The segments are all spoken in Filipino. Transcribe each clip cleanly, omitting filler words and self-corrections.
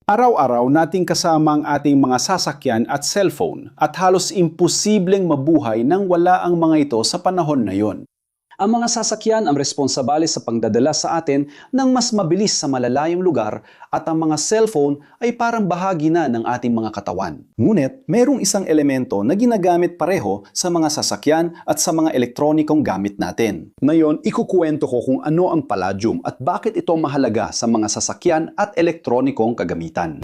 Araw-araw nating kasama ang ating mga sasakyan at cellphone at halos imposibleng mabuhay nang wala ang mga ito sa panahon na yon. Ang mga sasakyan ang responsable sa pagdadala sa atin ng mas mabilis sa malalayong lugar at ang mga cellphone ay parang bahagi na ng ating mga katawan. Ngunit, mayroong isang elemento na ginagamit pareho sa mga sasakyan at sa mga elektronikong gamit natin. Ngayon, ikukuwento ko kung ano ang palladium at bakit ito mahalaga sa mga sasakyan at elektronikong kagamitan.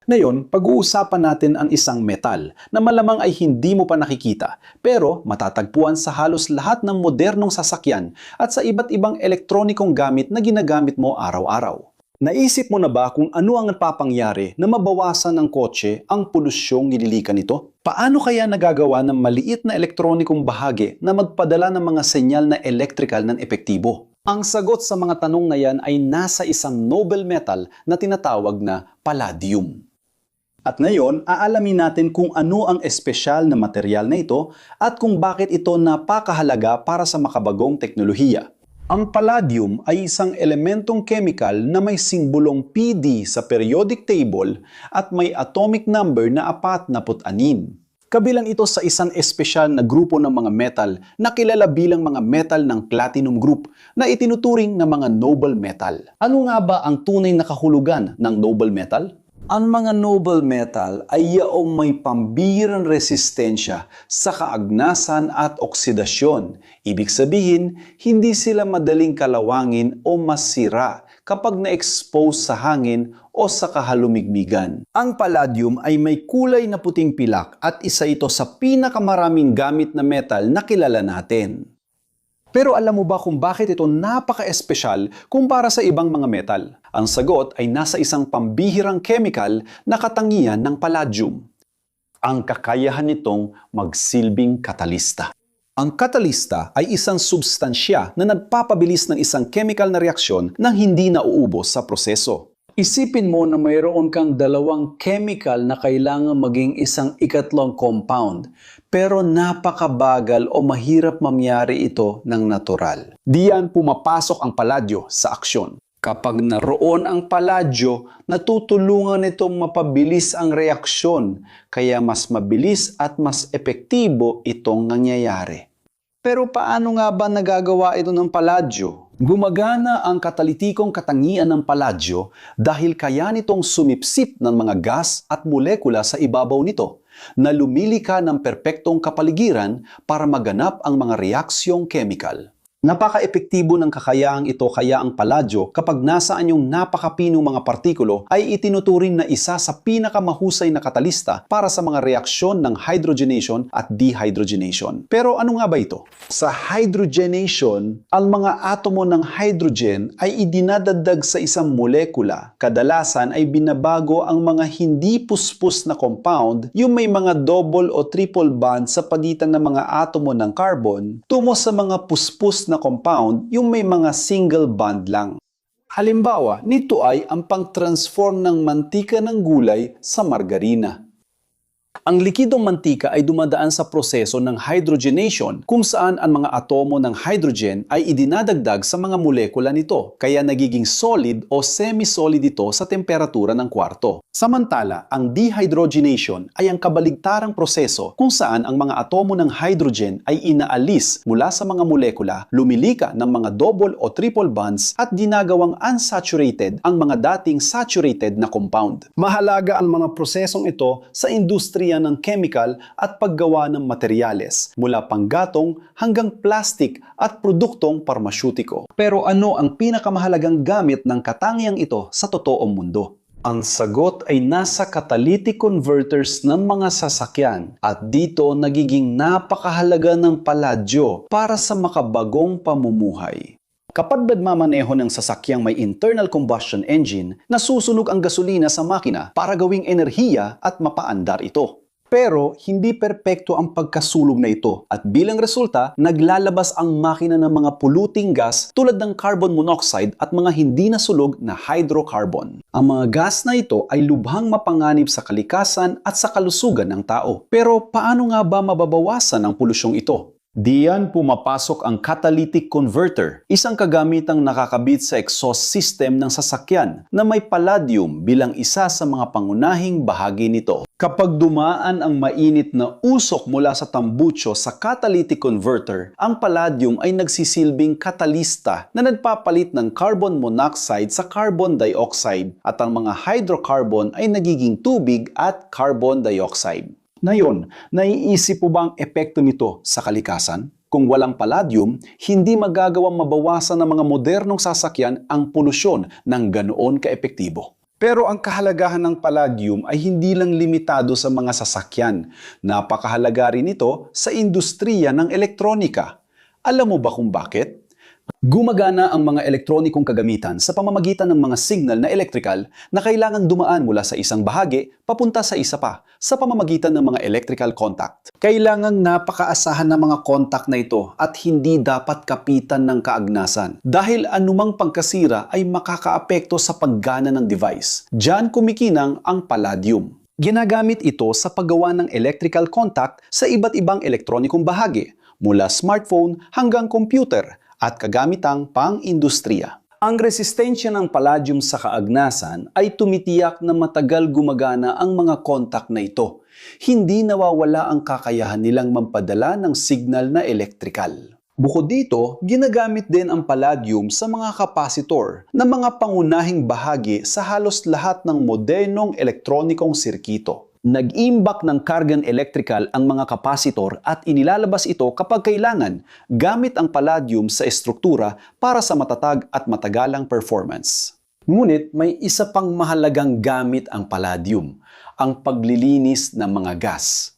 Ngayon, pag-uusapan natin ang isang metal na malamang ay hindi mo pa nakikita pero matatagpuan sa halos lahat ng modernong sasakyan at sa iba't ibang elektronikong gamit na ginagamit mo araw-araw. Naisip mo na ba kung ano ang napapangyari na mabawasan ng kotse ang polusyong nililikan nito? Paano kaya nagagawa ng maliit na elektronikong bahagi na magpadala ng mga senyal na electrical ng epektibo? Ang sagot sa mga tanong na yan ay nasa isang noble metal na tinatawag na palladium. At ngayon, aalamin natin kung ano ang espesyal na material na ito at kung bakit ito napakahalaga para sa makabagong teknolohiya. Ang palladium ay isang elementong chemical na may simbolong PD sa periodic table at may atomic number na 46. Kabilang ito sa isang espesyal na grupo ng mga metal na kilala bilang mga metal ng platinum group na itinuturing na mga noble metal. Ano nga ba ang tunay na kahulugan ng noble metal? Ang mga noble metal ay yaong may pambihirang resistensya sa kaagnasan at oksidasyon. Ibig sabihin, hindi sila madaling kalawangin o masira kapag na-expose sa hangin o sa kahalumigmigan. Ang palladium ay may kulay na puting pilak at isa ito sa pinakamaraming gamit na metal na kilala natin. Pero alam mo ba kung bakit ito napaka-espesyal kumpara sa ibang mga metal? Ang sagot ay nasa isang pambihirang chemical na katangian ng palladium. Ang kakayahan nitong magsilbing katalista. Ang katalista ay isang substansya na nagpapabilis ng isang chemical na reaksyon nang hindi nauubos sa proseso. Isipin mo na mayroon kang dalawang chemical na kailangan maging isang ikatlong compound, pero napakabagal o mahirap mangyari ito ng natural. Diyan pumapasok ang paladyo sa aksyon. Kapag naroon ang paladyo, natutulungan itong mapabilis ang reaksyon, kaya mas mabilis at mas epektibo itong nangyayari. Pero paano nga ba nagagawa ito ng paladyo? Gumagana ang katalitikong katangian ng paladyo dahil kaya nitong sumipsip ng mga gas at molekula sa ibabaw nito na lumilika ng perpektong kapaligiran para maganap ang mga reaksyong chemical. Napaka-epektibo ng kakayaang ito kaya ang paladyo kapag nasa anyong napakapinong mga partikulo ay itinuturing na isa sa pinakamahusay na katalista para sa mga reaksyon ng hydrogenation at dehydrogenation. Pero ano nga ba ito? Sa hydrogenation, ang mga atomo ng hydrogen ay idinadagdag sa isang molekula. Kadalasan ay binabago ang mga hindi puspos na compound, yung may mga double o triple bond sa pagitan ng mga atomo ng carbon, tungo sa mga puspos na compound, yung may mga single bond lang. Halimbawa, nito ay ang pang-transform ng mantika ng gulay sa margarina. Ang likidong mantika ay dumadaan sa proseso ng hydrogenation kung saan ang mga atomo ng hydrogen ay idinadagdag sa mga molekula nito, kaya nagiging solid o semi-solid ito sa temperatura ng kwarto. Samantala, ang dehydrogenation ay ang kabaligtarang proseso kung saan ang mga atomo ng hydrogen ay inaalis mula sa mga molekula, lumilika ng mga double o triple bonds at ginagawang unsaturated ang mga dating saturated na compound. Mahalaga ang mga prosesong ito sa industriya ng chemical at paggawa ng materyales, mula panggatong hanggang plastic at produktong parmasyutiko. Pero ano ang pinakamahalagang gamit ng katangiang ito sa totoong mundo? Ang sagot ay nasa catalytic converters ng mga sasakyan at dito nagiging napakahalaga ng paladyo para sa makabagong pamumuhay. Kapag nagmamaneho ng sasakyang may internal combustion engine, nasusunog ang gasolina sa makina para gawing enerhiya at mapaandar ito. Pero hindi perpekto ang pagkasulog na ito at bilang resulta, naglalabas ang makina ng mga polluting gas tulad ng carbon monoxide at mga hindi nasulog na hydrocarbon. Ang mga gas na ito ay lubhang mapanganib sa kalikasan at sa kalusugan ng tao. Pero paano nga ba mababawasan ang polusyong ito? Diyan pumapasok ang catalytic converter, isang kagamitang nakakabit sa exhaust system ng sasakyan na may palladium bilang isa sa mga pangunahing bahagi nito. Kapag dumaan ang mainit na usok mula sa tambucho sa catalytic converter, ang palladium ay nagsisilbing katalista na nagpapalit ng carbon monoxide sa carbon dioxide at ang mga hydrocarbon ay nagiging tubig at carbon dioxide. Ngayon, naiisip po ba ang epekto nito sa kalikasan? Kung walang palladium, hindi magagawang mabawasan ng mga modernong sasakyan ang polusyon ng ganoon kaepektibo. Pero ang kahalagahan ng palladium ay hindi lang limitado sa mga sasakyan. Napakahalaga rin ito sa industriya ng elektronika. Alam mo ba kung bakit? Gumagana ang mga elektronikong kagamitan sa pamamagitan ng mga signal na electrical na kailangang dumaan mula sa isang bahagi papunta sa isa pa sa pamamagitan ng mga electrical contact. Kailangang napakaasahan ng mga contact na ito at hindi dapat kapitan ng kaagnasan dahil anumang pagkasira ay makakaapekto sa paggana ng device. Diyan kumikinang ang palladium. Ginagamit ito sa paggawa ng electrical contact sa iba't ibang elektronikong bahagi, mula smartphone hanggang computer, at kagamitang pang-industriya. Ang resistensya ng palladium sa kaagnasan ay tumitiyak na matagal gumagana ang mga kontak na ito. Hindi nawawala ang kakayahan nilang magpadala ng signal na elektrikal. Bukod dito, ginagamit din ang palladium sa mga kapasitor na mga pangunahing bahagi sa halos lahat ng modernong elektronikong sirkito. Nag-iimbak ng kargang electrical ang mga kapasitor at inilalabas ito kapag kailangan gamit ang palladium sa estruktura para sa matatag at matagalang performance. Ngunit may isa pang mahalagang gamit ang palladium, ang paglilinis ng mga gas.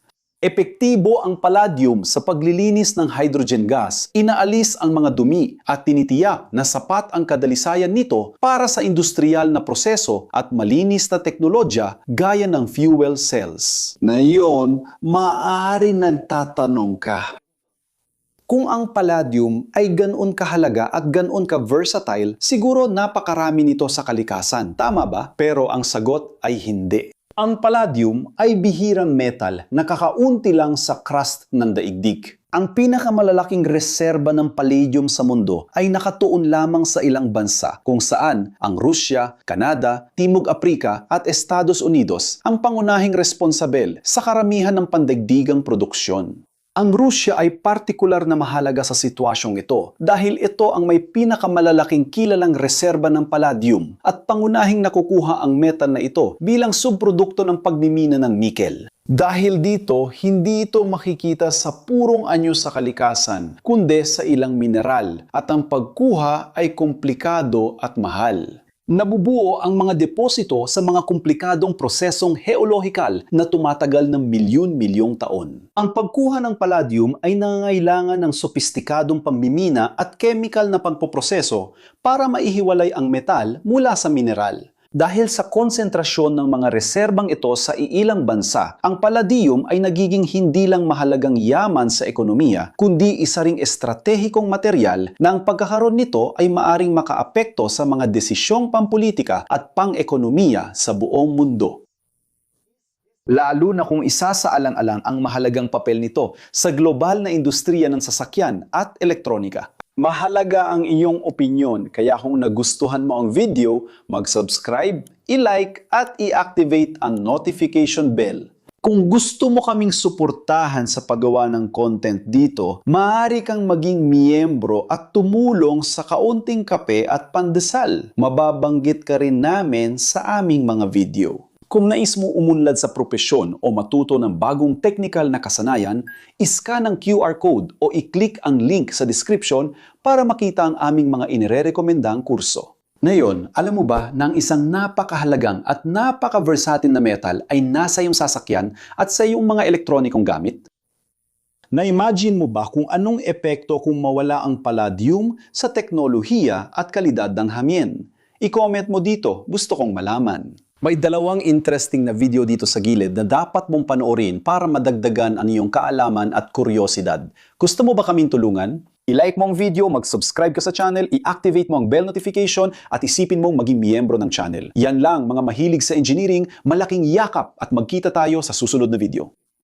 Epektibo ang palladium sa paglilinis ng hydrogen gas, inaalis ang mga dumi at tinitiyak na sapat ang kadalisayan nito para sa industrial na proseso at malinis na teknolohiya gaya ng fuel cells. Ngayon, maaari nagtatanong ka. Kung ang palladium ay ganoon kahalaga at ganoon ka-versatile, siguro napakarami nito sa kalikasan. Tama ba? Pero ang sagot ay hindi. Ang palladium ay bihirang metal na kakaunti lang sa crust ng daigdig. Ang pinakamalalaking reserba ng palladium sa mundo ay nakatuon lamang sa ilang bansa kung saan ang Rusya, Canada, Timog Aprika at Estados Unidos ang pangunahing responsabel sa karamihan ng pandaigdigang produksyon. Ang Rusya ay partikular na mahalaga sa sitwasyong ito dahil ito ang may pinakamalalaking kilalang reserba ng palladium at pangunahing nakukuha ang metal na ito bilang subprodukto ng pagmimina ng nickel. Dahil dito, hindi ito makikita sa purong anyo sa kalikasan, kundi sa ilang mineral at ang pagkuha ay komplikado at mahal. Nabubuo ang mga deposito sa mga komplikadong prosesong geolohikal na tumatagal ng milyon-milyong taon. Ang pagkuha ng palladium ay nangangailangan ng sopistikadong pamimina at chemical na pagpoproseso para maihiwalay ang metal mula sa mineral. Dahil sa konsentrasyon ng mga reserbang ito sa iilang bansa, ang palladium ay nagiging hindi lang mahalagang yaman sa ekonomiya, kundi isa ring estratehikong material na ang pagkakaroon nito ay maaring makaapekto sa mga desisyong pampolitika at pang-ekonomiya sa buong mundo. Lalo na kung isa sa alang-alang ang mahalagang papel nito sa global na industriya ng sasakyan at elektronika. Mahalaga ang iyong opinyon, kaya kung nagustuhan mo ang video, mag-subscribe, i-like at i-activate ang notification bell. Kung gusto mo kaming suportahan sa paggawa ng content dito, maaari kang maging miyembro at tumulong sa kaunting kape at pandesal. Mababanggit ka rin namin sa aming mga video. Kung nais mo umunlad sa propesyon o matuto ng bagong technical na kasanayan, iscan ang QR code o i-click ang link sa description para makita ang aming mga inirerekomendang kurso. Ngayon, alam mo ba na ang isang napakahalagang at napaka-versatile na metal ay nasa iyong sasakyan at sa iyong mga elektronikong gamit? Na-imagine mo ba kung anong epekto kung mawala ang palladium sa teknolohiya at kalidad ng hangin? I-comment mo dito, gusto kong malaman. May dalawang interesting na video dito sa gilid na dapat mong panoorin para madagdagan ang iyong kaalaman at kuryosidad. Gusto mo ba kaming tulungan? I-like mo ang video, mag-subscribe ka sa channel, i-activate mo ang bell notification at isipin mong maging miyembro ng channel. Yan lang mga mahilig sa engineering, malaking yakap at magkita tayo sa susunod na video.